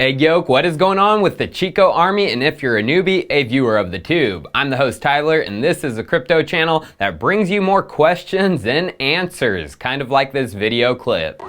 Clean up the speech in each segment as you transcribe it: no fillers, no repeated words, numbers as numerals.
Hey Yoke, what is going on with the Chico army? And if you're a newbie, a viewer of the tube. I'm the host Tyler, and this is a crypto channel that brings you more questions than answers, kind of like this video clip.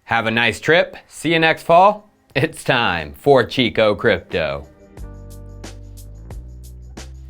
Have a nice trip. See you next fall. It's time for Chico Crypto.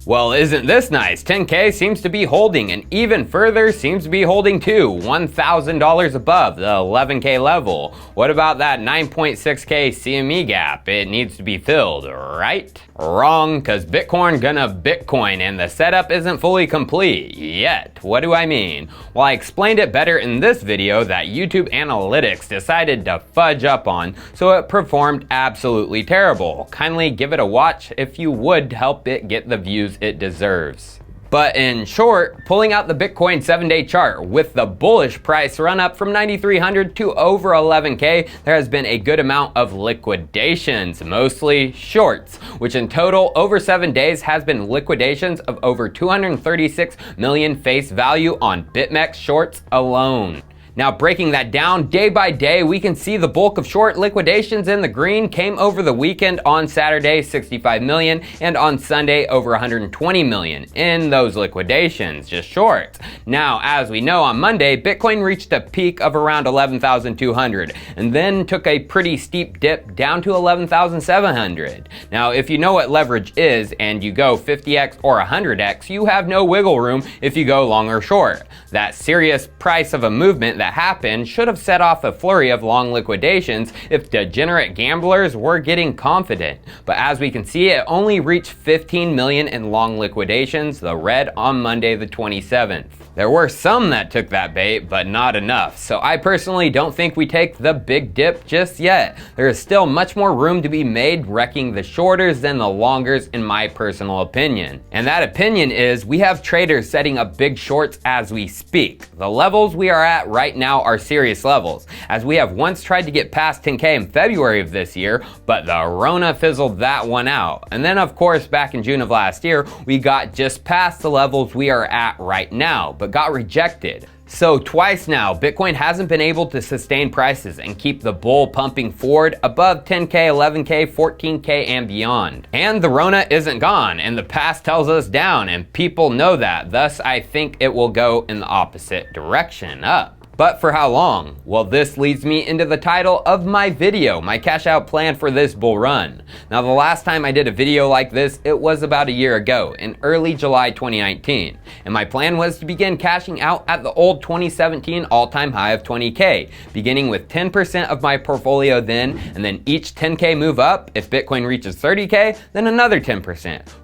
Well, isn't this nice? 10K seems to be holding, and even further seems to be holding too, $1,000 above the 11K level. What about that 9.6K CME gap? It needs to be filled, right? Wrong, cause Bitcoin gonna Bitcoin and the setup isn't fully complete yet. What do I mean? Well, I explained it better in this video that YouTube Analytics decided to fudge up on, so it performed absolutely terrible. Kindly give it a watch if you would help it get the views it deserves. But in short, pulling out the Bitcoin 7-day chart with the bullish price run up from 9,300 to over 11K, there has been a good amount of liquidations, mostly shorts, which in total over 7 days has been liquidations of over 236 million face value on BitMEX shorts alone. Now breaking that down day by day, we can see the bulk of short liquidations in the green came over the weekend on Saturday, 65 million, and on Sunday over 120 million in those liquidations, just short. Now, as we know, on Monday, Bitcoin reached a peak of around 11,200 and then took a pretty steep dip down to 11,700. Now, if you know what leverage is and you go 50x or 100x, you have no wiggle room if you go long or short. That serious price of a movement that happened should have set off a flurry of long liquidations if degenerate gamblers were getting confident. But as we can see, it only reached 15 million in long liquidations, the red on Monday the 27th. There were some that took that bait, but not enough. So I personally don't think we take the big dip just yet. There is still much more room to be made wrecking the shorters than the longers in my personal opinion. And that opinion is we have traders setting up big shorts as we speak. The levels we are at right now are serious levels, as we have once tried to get past 10K in February of this year, but the Rona fizzled that one out. And then of course back in June of last year, we got just past the levels we are at right now, but got rejected. So twice now, Bitcoin hasn't been able to sustain prices and keep the bull pumping forward above 10K, 11K, 14K and beyond. And the Rona isn't gone, and the past tells us down, and people know that. Thus, I think it will go in the opposite direction, up. But for how long? Well, this leads me into the title of my video, my cash out plan for this bull run. Now, the last time I did a video like this, it was about a year ago, in early July 2019. And my plan was to begin cashing out at the old 2017 all-time high of 20K, beginning with 10% of my portfolio then, and then each 10K move up. If Bitcoin reaches 30K, then another 10%,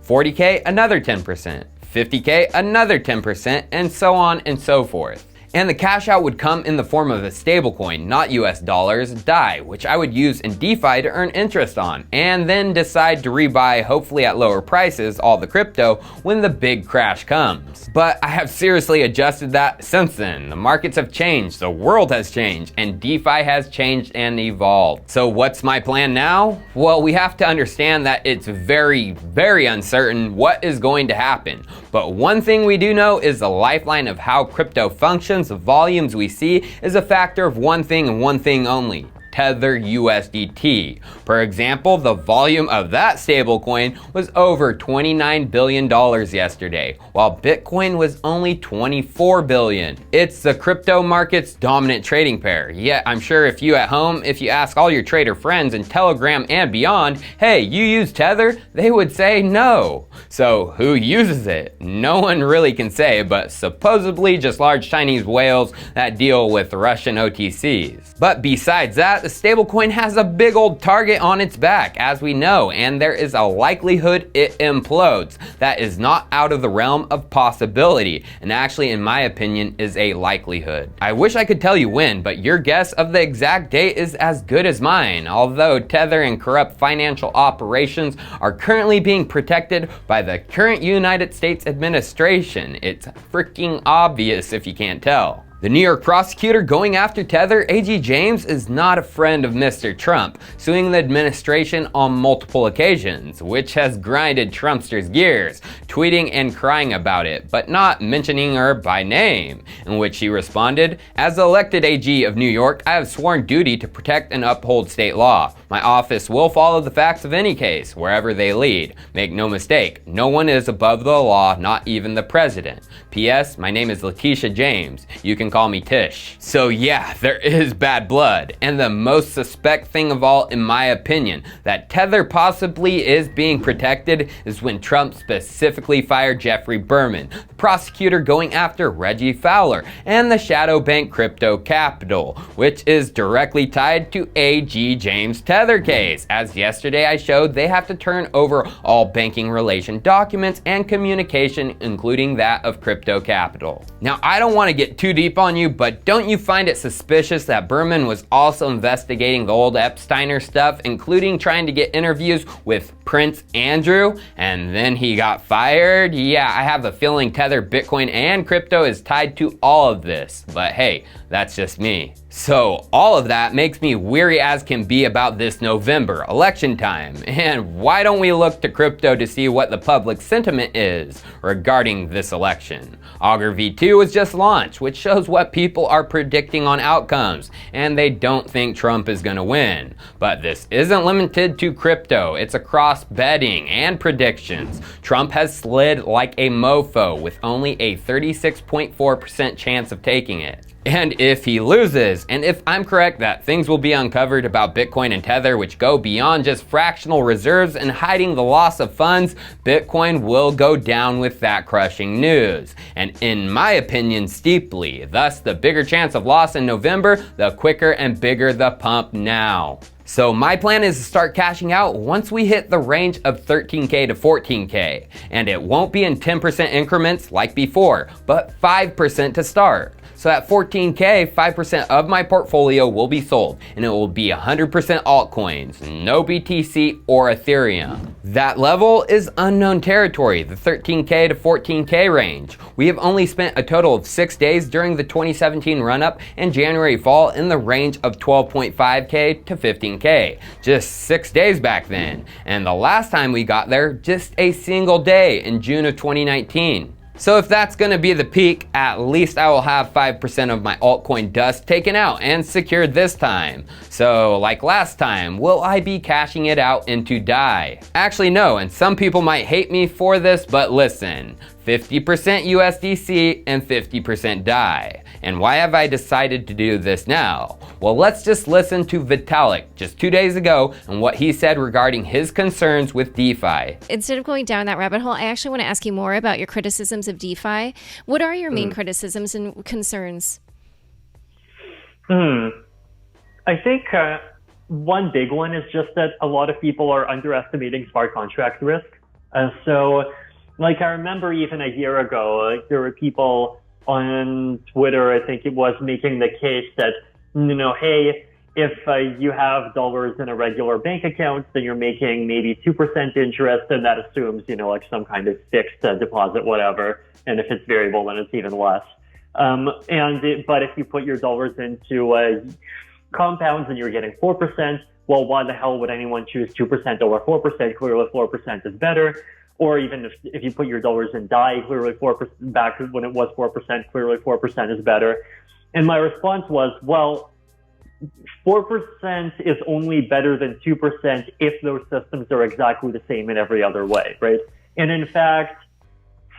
40K, another 10%, 50K, another 10%, and so on and so forth. And the cash out would come in the form of a stablecoin, not US dollars, DAI, which I would use in DeFi to earn interest on, and then decide to rebuy, hopefully at lower prices, all the crypto when the big crash comes. But I have seriously adjusted that since then. The markets have changed, the world has changed, and DeFi has changed and evolved. So what's my plan now? Well, we have to understand that it's very, very uncertain what is going to happen. But one thing we do know is the lifeline of how crypto functions. The volumes we see is a factor of one thing and one thing only: Tether USDT. For example, the volume of that stablecoin was over $29 billion yesterday, while Bitcoin was only $24 billion. It's the crypto market's dominant trading pair. Yet I'm sure if you at home, if you ask all your trader friends in Telegram and beyond, hey, you use Tether? They would say no. So who uses it? No one really can say, but supposedly just large Chinese whales that deal with Russian OTCs. But besides that, the stablecoin has a big old target on its back, as we know, and there is a likelihood it implodes. That is not out of the realm of possibility, and actually, in my opinion, is a likelihood. I wish I could tell you when, but your guess of the exact date is as good as mine. Although Tether and corrupt financial operations are currently being protected by the current United States administration, it's freaking obvious if you can't tell. The New York prosecutor going after Tether, A.G. James, is not a friend of Mr. Trump, suing the administration on multiple occasions, which has grinded Trumpster's gears, tweeting and crying about it, but not mentioning her by name, in which she responded, "As elected AG of New York, I have sworn duty to protect and uphold state law. My office will follow the facts of any case, wherever they lead. Make no mistake, no one is above the law, not even the president. P.S. My name is Letitia James. You can call me Tish." So yeah, there is bad blood, and the most suspect thing of all, in my opinion, that Tether possibly is being protected is when Trump specifically fired Jeffrey Berman, the prosecutor going after Reggie Fowler and the shadow bank Crypto Capital, which is directly tied to A.G. James' Tether case. As yesterday I showed, they have to turn over all banking relation documents and communication, including that of Crypto Capital. Now, I don't want to get too deep on you, but don't you find it suspicious that Berman was also investigating the old Epsteiner stuff, including trying to get interviews with Prince Andrew, and then he got fired? Yeah, I have a feeling Tether, Bitcoin, and crypto is tied to all of this, but hey, that's just me. So all of that makes me weary as can be about this November election time. And why don't we look to crypto to see what the public sentiment is regarding this election? Augur V2 was just launched, which shows what people are predicting on outcomes, and they don't think Trump is gonna win. But this isn't limited to crypto, it's across betting and predictions. Trump has slid like a mofo with only a 36.4% chance of taking it. And if he loses, and if I'm correct that things will be uncovered about Bitcoin and Tether which go beyond just fractional reserves and hiding the loss of funds, Bitcoin will go down with that crushing news. And in my opinion, steeply. Thus, the bigger chance of loss in November, the quicker and bigger the pump now. So my plan is to start cashing out once we hit the range of 13K to 14K. And it won't be in 10% increments like before, but 5% to start. So at 14K, 5% of my portfolio will be sold, and it will be 100% altcoins, no BTC or Ethereum. That level is unknown territory, the 13K to 14K range. We have only spent a total of 6 days during the 2017 run-up and January fall in the range of 12.5K to 15K, just 6 days back then. And the last time we got there, just a single day in June of 2019. So if that's gonna be the peak, at least I will have 5% of my altcoin dust taken out and secured this time. So like last time, will I be cashing it out into DAI? Actually no, and some people might hate me for this, but listen, 50% USDC and 50% DAI. And why have I decided to do this now? Well, let's just listen to Vitalik just 2 days ago and what he said regarding his concerns with DeFi. Instead of going down that rabbit hole, I actually want to ask you more about your criticisms of DeFi. What are your main criticisms and concerns? I think one big one is just that a lot of people are underestimating smart contract risk. So like I remember even a year ago, like there were people on Twitter, I think it was, making the case that, you know, hey, if you have dollars in a regular bank account, then you're making maybe 2% interest, and that assumes, you know, like some kind of fixed deposit, whatever. And if it's variable, then it's even less. But if you put your dollars into compounds and you're getting 4%, well, why the hell would anyone choose 2% over 4%? Clearly 4% is better. Or even if you put your dollars in DAI, clearly 4%, back when it was 4%, clearly 4% is better. And my response was, well, 4% is only better than 2% if those systems are exactly the same in every other way, right? And in fact,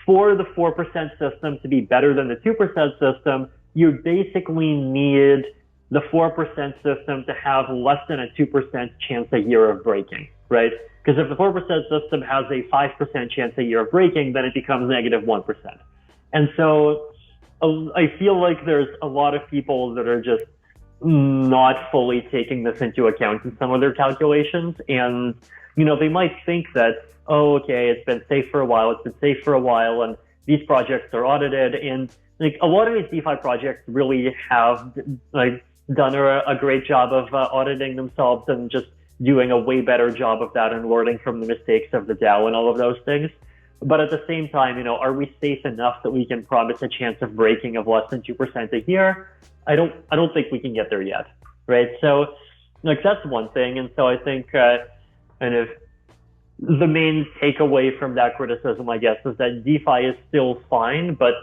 for the 4% system to be better than the 2% system, you basically need the 4% system to have less than a 2% chance a year of breaking, right? Because if the 4% system has a 5% chance a year of breaking, then it becomes negative 1%. And so I feel like there's a lot of people that are just not fully taking this into account in some of their calculations. And, you know, they might think that, oh, okay, it's been safe for a while, and these projects are audited. And like a lot of these DeFi projects really have like done a great job of auditing themselves and just doing a way better job of that and learning from the mistakes of the DAO and all of those things. But at the same time, are we safe enough that we can promise a chance of breaking of less than 2% a year? I don't think we can get there yet, right? So, that's one thing. And so I think kind of the main takeaway from that criticism, I guess, is that DeFi is still fine, but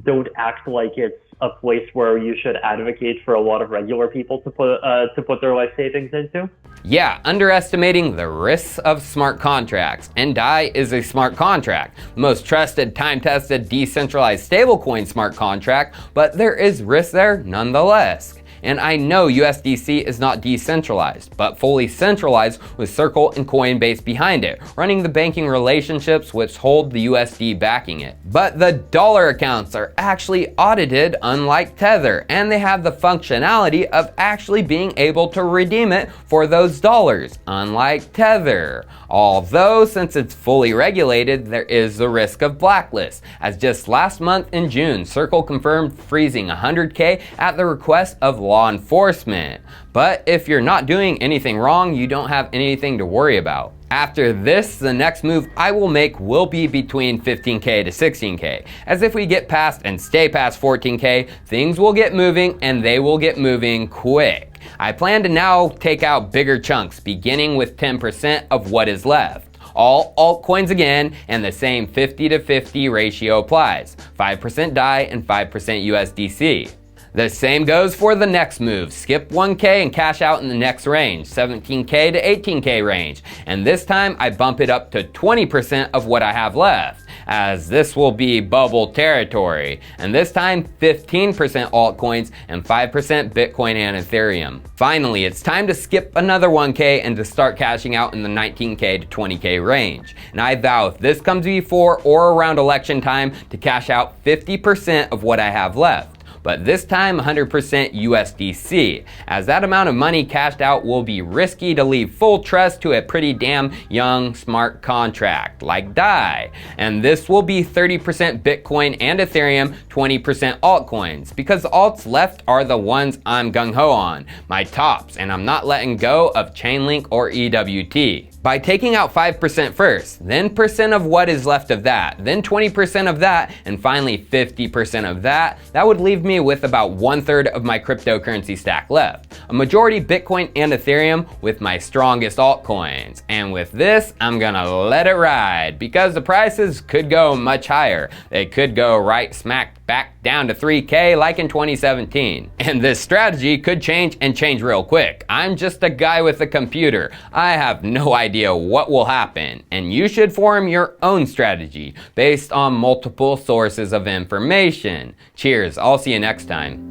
don't act like it's a place where you should advocate for a lot of regular people to put their life savings into. Yeah, underestimating the risks of smart contracts. And DAI is a smart contract, the most trusted, time-tested, decentralized stablecoin smart contract, but there is risk there nonetheless. And I know USDC is not decentralized, but fully centralized with Circle and Coinbase behind it, running the banking relationships which hold the USD backing it. But the dollar accounts are actually audited, unlike Tether, and they have the functionality of actually being able to redeem it for those dollars, unlike Tether. Although, since it's fully regulated, there is the risk of blacklist, as just last month in June, Circle confirmed freezing 100K at the request of law enforcement. But if you're not doing anything wrong, you don't have anything to worry about. After this, the next move I will make will be between 15K to 16K, as if we get past and stay past 14K, things will get moving and they will get moving quick. I plan to now take out bigger chunks, beginning with 10% of what is left. All altcoins again, and the same 50 to 50 ratio applies, 5% DAI and 5% USDC. The same goes for the next move. Skip 1K and cash out in the next range, 17K to 18K range. And this time I bump it up to 20% of what I have left, as this will be bubble territory. And this time 15% altcoins and 5% Bitcoin and Ethereum. Finally, it's time to skip another 1K and to start cashing out in the 19K to 20K range. And I vow if this comes before or around election time to cash out 50% of what I have left. But this time 100% USDC, as that amount of money cashed out will be risky to leave full trust to a pretty damn young smart contract like DAI. And this will be 30% Bitcoin and Ethereum, 20% altcoins, because the alts left are the ones I'm gung-ho on, my tops, and I'm not letting go of Chainlink or EWT. By taking out 5% first, then percent of what is left of that, then 20% of that, and finally 50% of that, that would leave me with about 1/3 of my cryptocurrency stack left. A majority Bitcoin and Ethereum with my strongest altcoins. And with this, I'm gonna let it ride, because the prices could go much higher. They could go right smack back down to 3K like in 2017. And this strategy could change and change real quick. I'm just a guy with a computer. I have no idea what will happen, and you should form your own strategy based on multiple sources of information. Cheers, I'll see you next time.